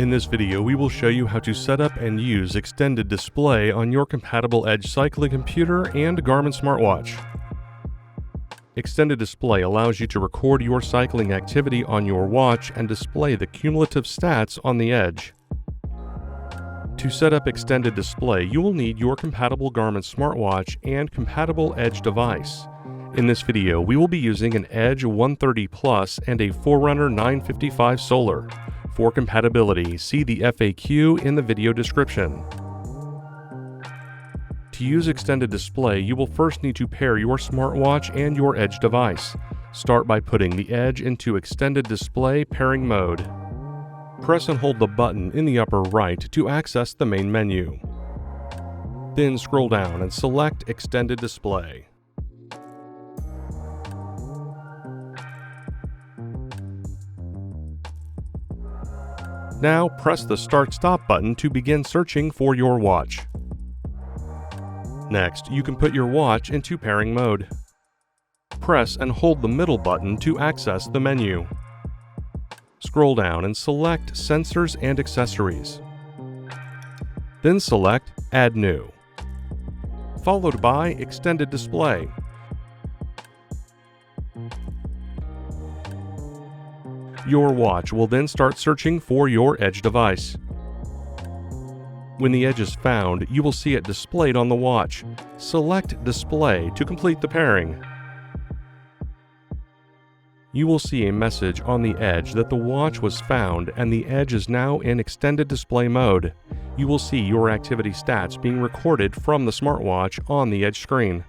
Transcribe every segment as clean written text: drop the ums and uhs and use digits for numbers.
In this video, we will show you how to set up and use extended display on your compatible Edge cycling computer and Garmin smartwatch. Extended display allows you to record your cycling activity on your watch and display the cumulative stats on the Edge. To set up extended display, you will need your compatible Garmin smartwatch and compatible Edge device. In this video, we will be using an Edge 130 Plus and a Forerunner 955 Solar. For compatibility, see the FAQ in the video description. To use extended display, you will first need to pair your smartwatch and your Edge device. Start by putting the Edge into extended display pairing mode. Press and hold the button in the upper right to access the main menu. Then scroll down and select Extended Display. Now press the Start/Stop button to begin searching for your watch. Next, you can put your watch into pairing mode. Press and hold the middle button to access the menu. Scroll down and select Sensors and Accessories. Then select Add New, followed by Extended Display. Your watch will then start searching for your Edge device. When the Edge is found, you will see it displayed on the watch. Select Display to complete the pairing. You will see a message on the Edge that the watch was found and the Edge is now in extended display mode. You will see your activity stats being recorded from the smartwatch on the Edge screen.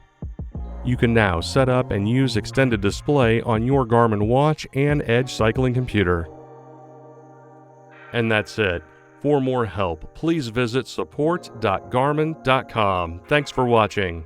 You can now set up and use extended display on your Garmin watch and Edge cycling computer. And that's it. For more help, please visit support.garmin.com. Thanks for watching.